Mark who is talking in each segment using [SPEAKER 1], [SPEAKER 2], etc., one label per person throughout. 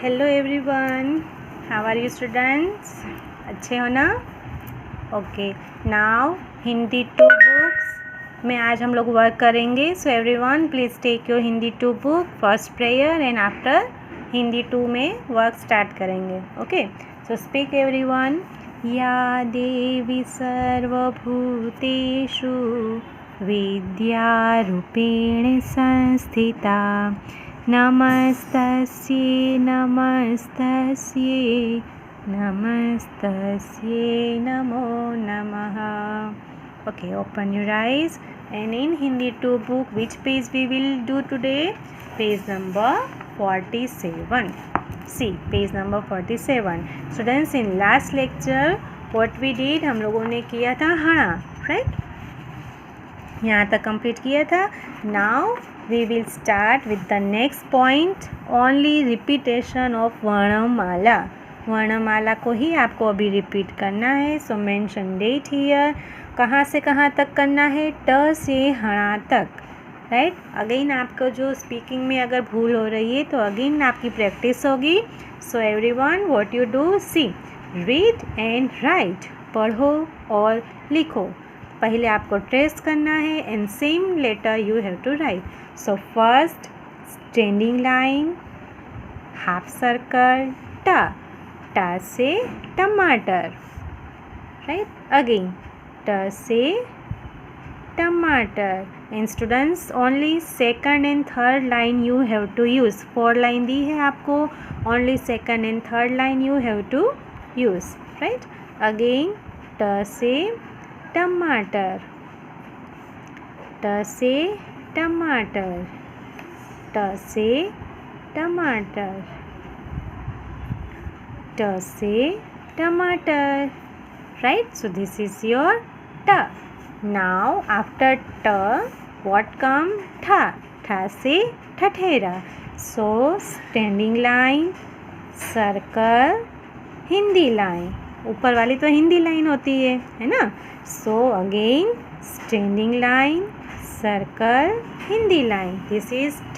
[SPEAKER 1] Hello everyone, how are you students? अच्छे हो ना? ओके, नाउ हिंदी 2 बुक्स में आज हम लोग वर्क करेंगे. So everyone please take your Hindi 2 book, first prayer and after Hindi 2 में वर्क स्टार्ट करेंगे. Okay, so speak everyone. या देवी सर्वभूतेषु विद्यारूपेण संस्थिता नमस्तस्यै नमस्तस्यै नमस्तस्यै नमो नमः. Okay, open your eyes and in Hindi 2 book, which page we will do today? Page number 47. See, page number 47. Students, in last lecture what we did, हम लोगों ने किया था हणा, right? यहाँ तक कंप्लीट किया था. Now we will start with the next point, only repetition of वर्णमाला. वर्णमाला को ही आपको अभी रिपीट करना है. सो मेंशन डेट हियर. कहाँ से कहाँ तक करना है? ट से हणा तक, राइट. अगेन आपको जो स्पीकिंग में अगर भूल हो रही है तो अगेन आपकी प्रैक्टिस होगी. So everyone, what you do? See, read and write. पढ़ो और लिखो. पहले आपको ट्रेस करना है and same letter you have to write. So first standing line, half circle, टा. टा से टमाटर, राइट. अगेन ट से टमाटर. And students, only second and third line you have to use. 4 line दी है आपको, only second and third line you have to use, right. Again ट से टमाटर, ट से टमाटर, ट से टमाटर, ट से टमाटर, right. So this is your ट. नाउ आफ्टर ट व्हाट कम? ठा. ठा से ठठेरा. So standing line, circle, Hindi line. ऊपर वाली तो हिंदी लाइन होती है ना. So again standing line, circle, Hindi line. This is ठ.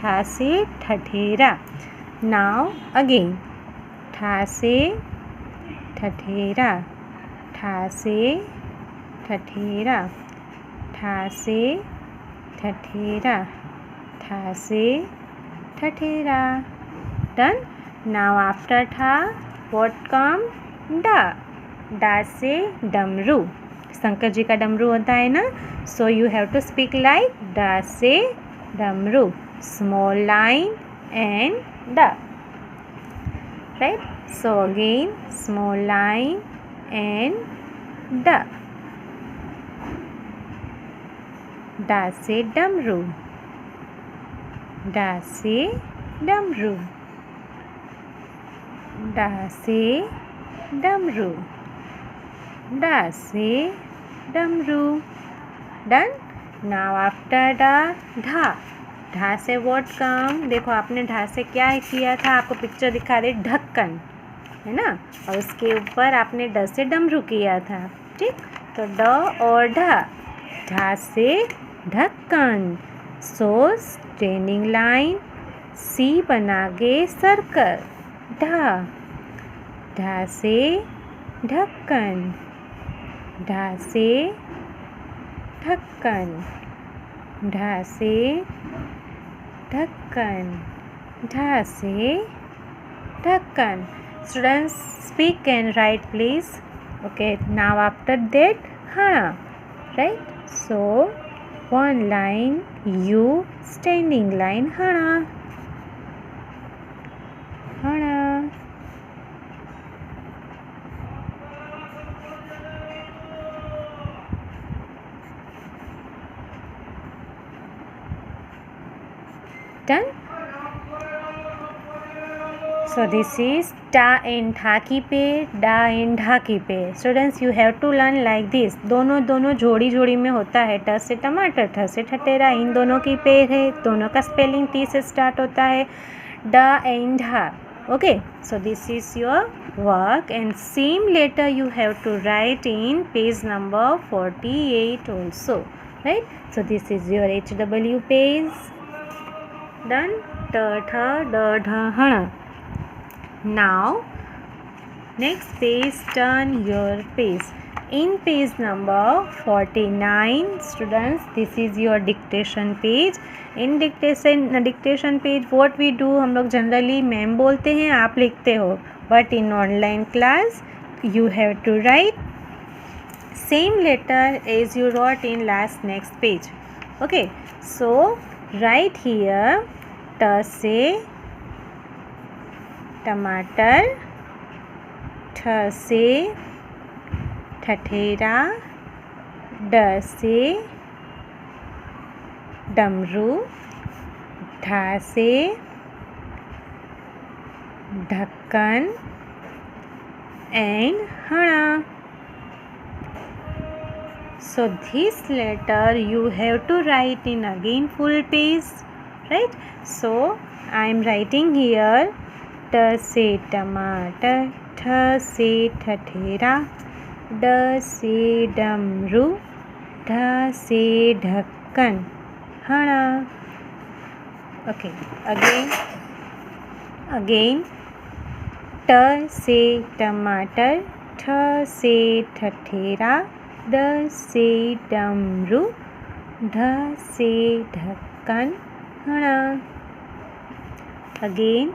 [SPEAKER 1] ठा से ठठेरा. नाउ अगेन ठा से ठठेरा, ठा से ठठेरा, ठा से ठठेरा, ठा से ठठेरा. डन. नाउ आफ्टर ठा व्हाट कम? डा. डा से डमरू. शंकर जी का डमरू होता है ना. So you have to speak like डा से डमरू. स्मॉल लाइन एंड डा, right. So again small line and डा. डा से डमरू, डा से डमरू, डा से डमरू, डा से डमरू. डन. नाउ आफ्टर डा, ढा. ढा से व्हाट कम? देखो आपने ढा से क्या किया था, आपको पिक्चर दिखा दे, ढक्कन, है ना. और उसके ऊपर आपने ड से डमरू किया था, ठीक. तो ड और ढा. ढा से ढक्कन. सो स्टैंडिंग लाइन, सी बना के सर्कल, ढा. ढा से ढक्कन, ढा से ढक्कन, ढा से ढक्कन, ढा से ढक्कन. Students, speak and write please. Okay, now after that हणा, right. So 1 line you, standing line, हणा, हणा. Done. So this is ta and tha की पेड़, da and ढा की पेड़. Students, you have to learn like this. दोनों जोड़ी जोड़ी में होता है. ट से टमाटर, ठ से ठठेरा. इन दोनों की पेड़ है. दोनों का स्पेलिंग टी से स्टार्ट होता है. डा एंड ढा. Okay, so this is your work and same letter you have to write in page number 48 also, right? So this is your HW page. Done. ट ठ ड ढ हण. Now next page, turn your page. In page number 49, students, this is your dictation page. In dictation page what we do, हम लोग generally ma'am बोलते हैं, आप लिखते हो, but in online class you have to write same letter as you wrote in next page. Okay, so write here t से टमाटर, ठ से ठठेरा, ड से डमरू, ढा से ढक्कन and हणा. So this letter you have to write in again full page, right? So I am writing here t से टमाटर, ठ से ठठेरा, ड से डमरू, ढ से ढक्कन, हणा. Okay, again t से टमाटर, ठ से ठठेरा, ड से डमरू, ढ से ढक्कन, हणा. Again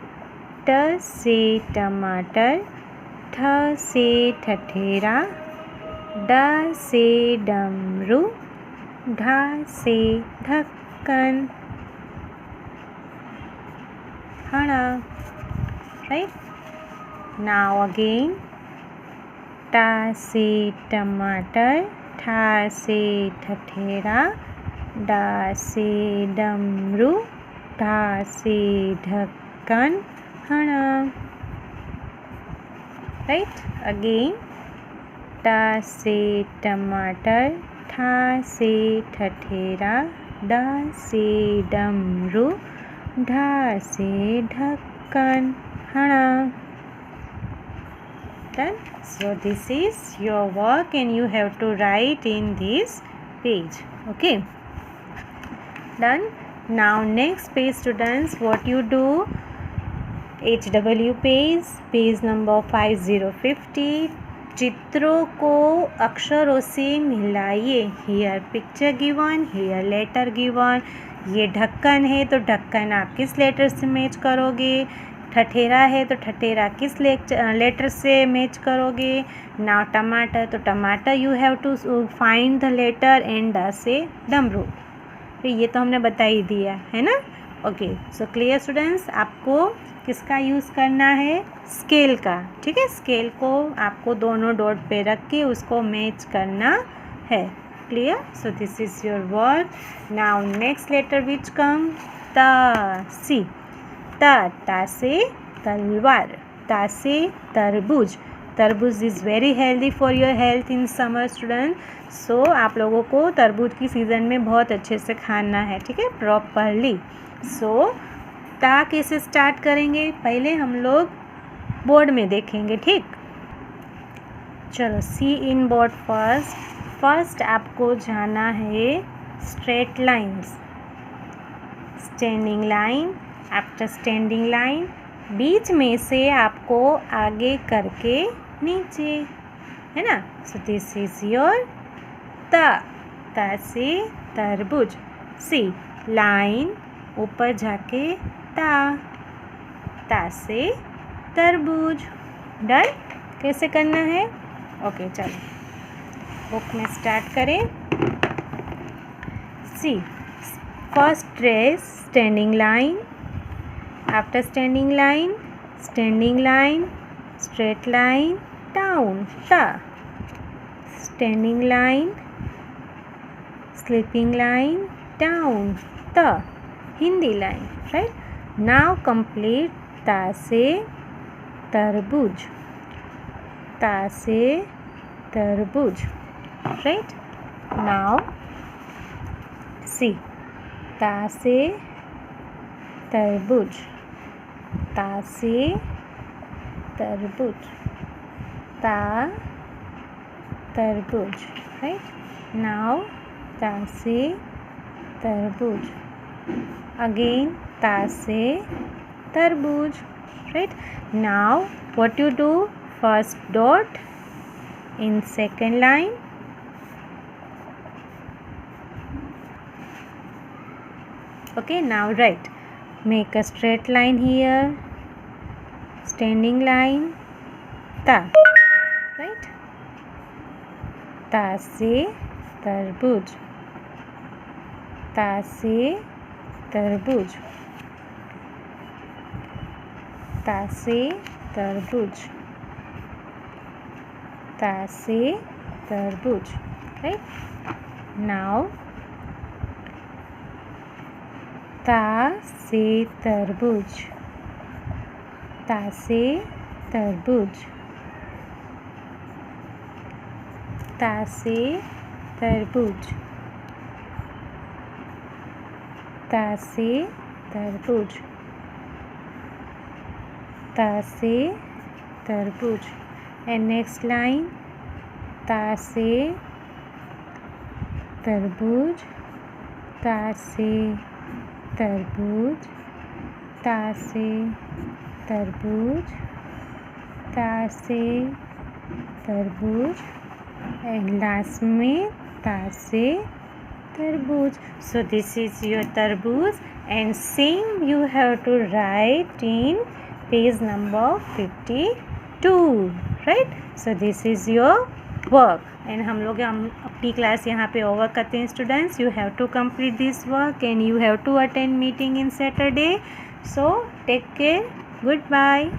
[SPEAKER 1] t से टमाटर, ठ से ठठेरा, ड से डमरू, ढ से ढक्कन, हणा. Right? Now again टा से टमाटर, ठा से ठठेरा, डा से डमरू, ढा से ढक्कन, हणा. Right? Again टा से टमाटर, ठा से ठठेरा, डा से डमरू, ढा से ढक्कन, हणा. Done. So this is your work and you have to write in this page. Okay, done. Now next page, students, what you do, HW page number 5050. चित्रों को अक्षरों से मिलाइए. Here picture given, here letter given. ये ढक्कन है तो ढक्कन आप किस लेटर से मैच करोगे, ठठेरा है तो ठठेरा किस लेटर से मैच करोगे. नाउ टमाटर, तो टमाटर you have to find the letter and ड से डमरू. तो ये तो हमने बता ही दिया है ना. Okay, so clear students. आपको किसका यूज़ करना है, स्केल का. ठीक है, स्केल को आपको दोनों डॉट पे रख के उसको मैच करना है. Clear. So this is your work. Now next letter which come, त सी. ता से तलवार, ता से तरबूज. तरबूज is very healthy for your health in summer student. So आप लोगों को तरबूज की सीज़न में बहुत अच्छे से खाना है. ठीक है, प्रॉपरली. सो ता कैसे स्टार्ट करेंगे, पहले हम लोग बोर्ड में देखेंगे. ठीक, चलो सी इन बोर्ड फर्स्ट आपको जाना है straight lines, standing line. After standing line बीच में से आपको आगे करके नीचे, है ना. सो दिस इज योर ता से तरबूज. सी लाइन ऊपर जाके ता से तरबूज. डन. कैसे करना है, ओके चलो बुक में स्टार्ट करें. See first trace standing line. After standing line, straight line, down, ta. Standing line, sleeping line, down, ta. Hindi line, right? Now complete ta se tarbooj, ta se tarbooj, right? Now see, ta se तरबूज, ता से तरबूज, ता तरबूज, right. Now ता से तरबूज, again ता से तरबूज. right? Now what you do, first dot in second line, okay. Now write, make a straight line here, standing line, ta, right? ता से तरबूज, ता से तरबूज, ता से तरबूज, ता से तरबूज, right? Now ता से तरबूज, ता से तरबूज, ता से तरबूज, ता से तरबूज, ता से तरबूज. And next line, ता से तरबूज, ता से तरबूज, ता से तरबूज, ता से तरबूज, and last में ता से तरबूज. So this is your तरबूज, and same you have to write in page number 52, right? So this is your work, and हम अपनी क्लास यहाँ पे ओवर करते हैं. Students, you have to complete this work and you have to attend meeting in Saturday. So take care. Goodbye.